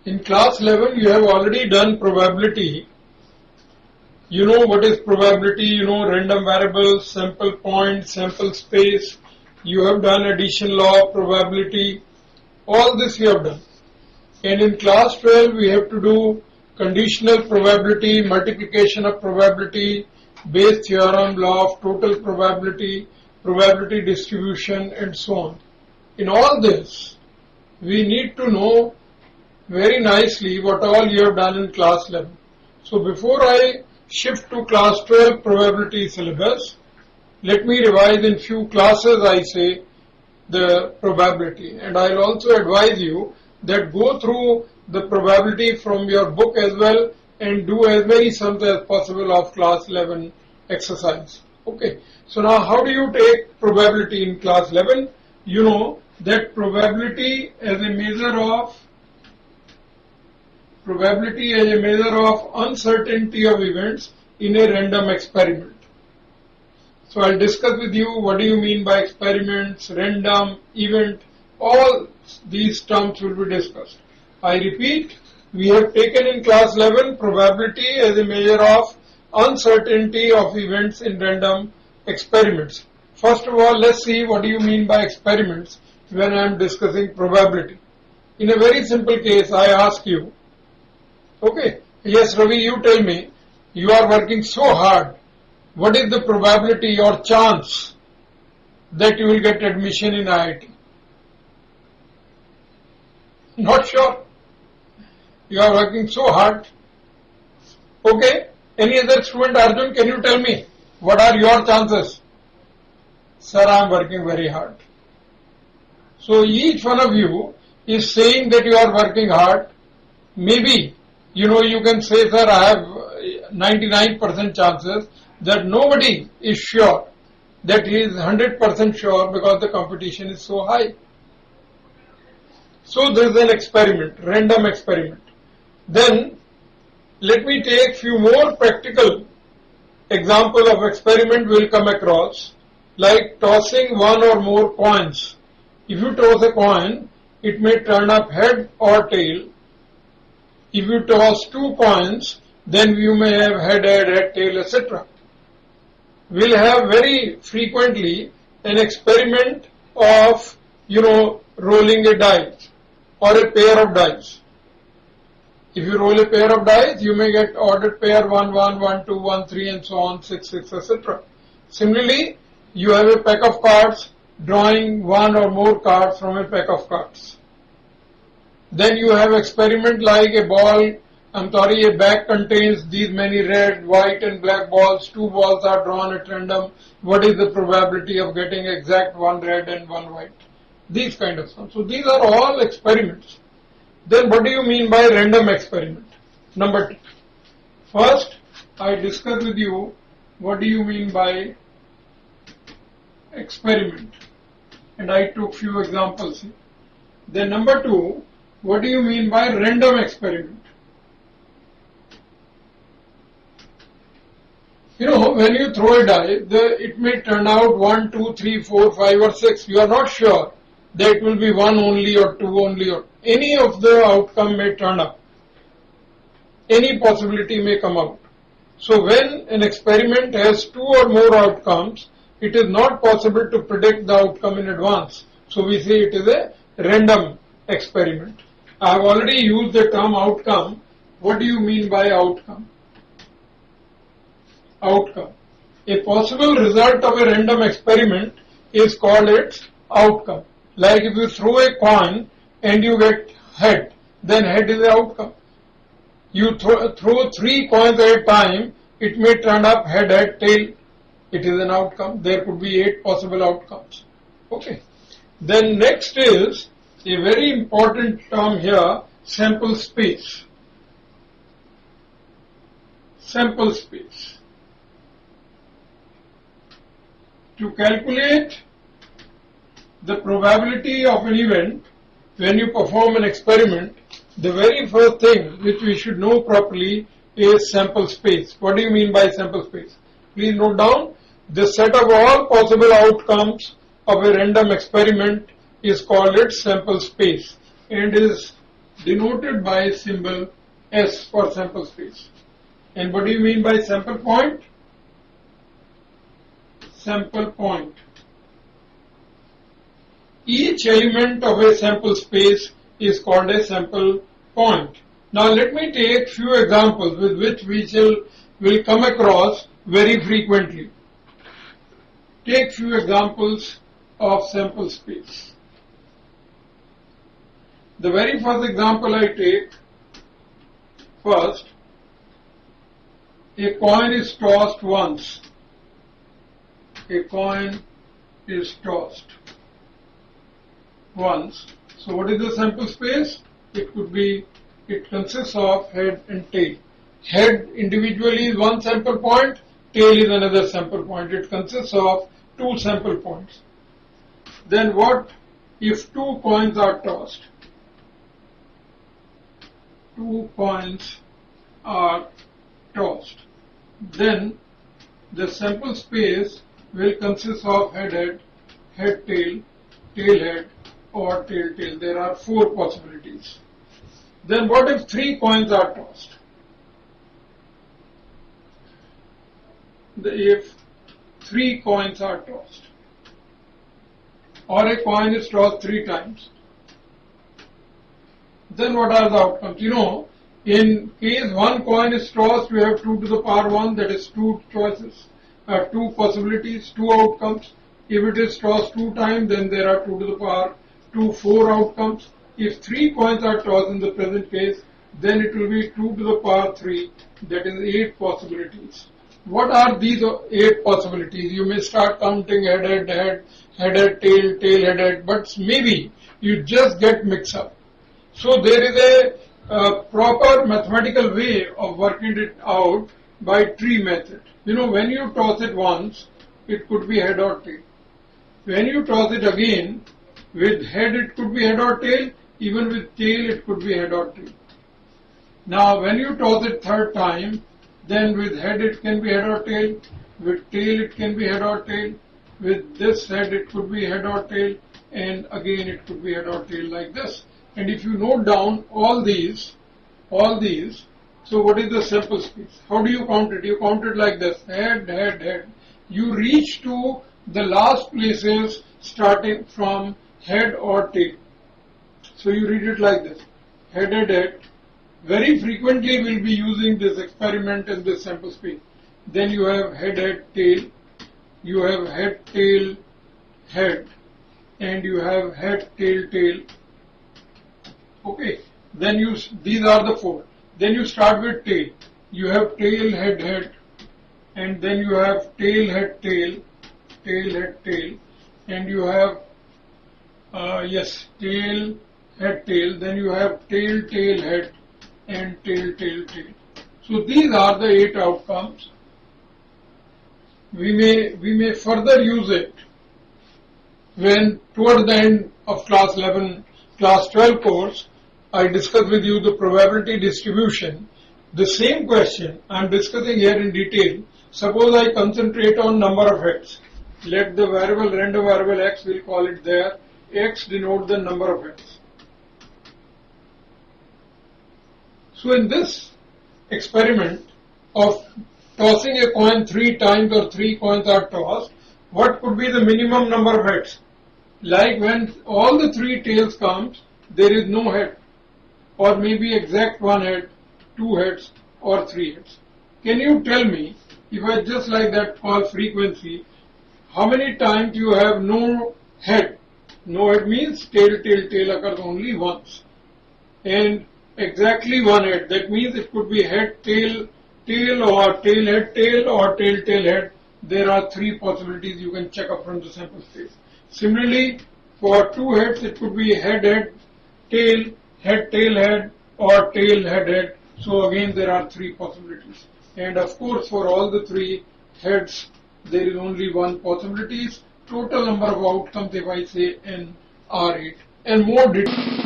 In class 11, you have already done probability. You know what is probability, you know random variables, sample point, sample space. You have done addition law, probability. All this you have done. And in class 12, we have to do conditional probability, multiplication of probability, Bayes theorem, law of total probability, probability distribution, and so on. In all this, we need to know very nicely what all you have done in class 11. So before I shift to class 12 probability syllabus, let me revise in few classes I say the probability, and I'll also advise you that go through the probability from your book as well and do as many sums as possible of class 11 exercise. Okay, so now how do you take probability in class 11? You know that probability as a measure of uncertainty of events in a random experiment. So I'll discuss with you what do you mean by experiments, random, event, all these terms will be discussed. I repeat, we have taken in class 11 probability as a measure of uncertainty of events in random experiments. First of all, let's see what do you mean by experiments when I am discussing probability. In a very simple case, I ask you, okay, yes Ravi, you tell me, you are working so hard, what is the probability or chance that you will get admission in IIT? Not sure. You are working so hard. Okay, any other student, Arjun, can you tell me, what are your chances? Sir, I am working very hard. So each one of you is saying that you are working hard. Maybe, you can say, sir, I have 99% chances, that nobody is sure that he is 100% sure because the competition is so high. So there is an experiment, random experiment. Then let me take few more practical example of experiment we will come across, like tossing one or more coins. If you toss a coin, it may turn up head or tail. If you toss two coins, then you may have head, tail, etc. We will have very frequently an experiment of, rolling a dice or a pair of dice. If you roll a pair of dice, you may get ordered pair 1, 1, 1, 2, 1, 3 and so on, 6, 6, etc. Similarly, you have a pack of cards, drawing one or more cards from a pack of cards. Then you have experiment like a bag contains these many red, white and black balls. Two balls are drawn at random. What is the probability of getting exact one red and one white? These kind of stuff. So these are all experiments. Then what do you mean by random experiment? Number 2. First, I discuss with you what do you mean by experiment. And I took few examples here. Then number 2, what do you mean by random experiment? When you throw a die, it may turn out 1, 2, 3, 4, 5 or 6. You are not sure that it will be 1 only or 2 only or any of the outcome may turn up. Any possibility may come out. So when an experiment has 2 or more outcomes, it is not possible to predict the outcome in advance. So we say it is a random experiment. I have already used the term outcome. What do you mean by outcome? Outcome. A possible result of a random experiment is called its outcome. Like if you throw a coin and you get head, then head is the outcome. You throw 3 coins at a time, it may turn up head, tail. It is an outcome. There could be 8 possible outcomes. Okay. Then next is a very important term here, sample space. Sample space. To calculate the probability of an event when you perform an experiment, the very first thing which we should know properly is sample space. What do you mean by sample space? Please note down, the set of all possible outcomes of a random experiment is called its sample space and is denoted by symbol S for sample space. And what do you mean by sample point? Sample point. Each element of a sample space is called a sample point. Now let me take few examples with which we will come across very frequently. Take few examples of sample space. The very first example I take, first, a coin is tossed once. A coin is tossed once. So what is the sample space? It consists of head and tail. Head individually is one sample point, tail is another sample point. It consists of two sample points. Then what if two coins are tossed? Two coins are tossed. Then the sample space will consist of head, tail, head, or tail. There are four possibilities. Then what if three coins are tossed? If three coins are tossed, or a coin is tossed three times, then what are the outcomes? You know, in case one coin is tossed, we have 2 to the power 1, that is two choices, two possibilities, two outcomes. If it is tossed 2 times, then there are 2 to the power 2, 4 outcomes. If 3 coins are tossed in the present case, then it will be 2 to the power 3, that is 8 possibilities. What are these 8 possibilities? You may start counting head, tail, head, but maybe you just get mixed up. So there is a proper mathematical way of working it out by tree method. You know, when you toss it once, it could be head or tail. When you toss it again, with head it could be head or tail, even with tail it could be head or tail. Now when you toss it third time, then with head it can be head or tail, with tail it can be head or tail, with this head it could be head or tail, and again it could be head or tail like this. And if you note down all these, so what is the sample space? How do you count it? You count it like this, head. You reach to the last places starting from head or tail. So you read it like this, head. Very frequently we'll be using this experiment in this sample space. Then you have head, tail, you have head, tail, head, and you have head, tail. Okay, then these are the 4. Then you start with tail. You have tail, head, and then you have tail, head, tail, and you have tail, head, tail. Then you have tail, head, and tail. So these are the 8 outcomes. We may further use it when toward the end of class 12 course, I discuss with you the probability distribution. The same question I am discussing here in detail. Suppose I concentrate on number of heads. Let the random variable x, we'll call it there. X denote the number of heads. So in this experiment of tossing a coin 3 times or 3 coins are tossed, what could be the minimum number of heads? Like when all the 3 tails comes, there is no head, or maybe exact 1 head, 2 heads, or 3 heads. Can you tell me, if I just like that call frequency, how many times you have no head? No head means tail occurs only once. And exactly 1 head, that means it could be head, tail, or tail, head, or tail, head. There are 3 possibilities you can check up from the sample space. Similarly, for 2 heads, it could be head, tail, head, or tail, head. So again, there are 3 possibilities. And of course, for all the 3 heads, there is only 1 possibility. Total number of outcomes, if I say n, are 8. And more details.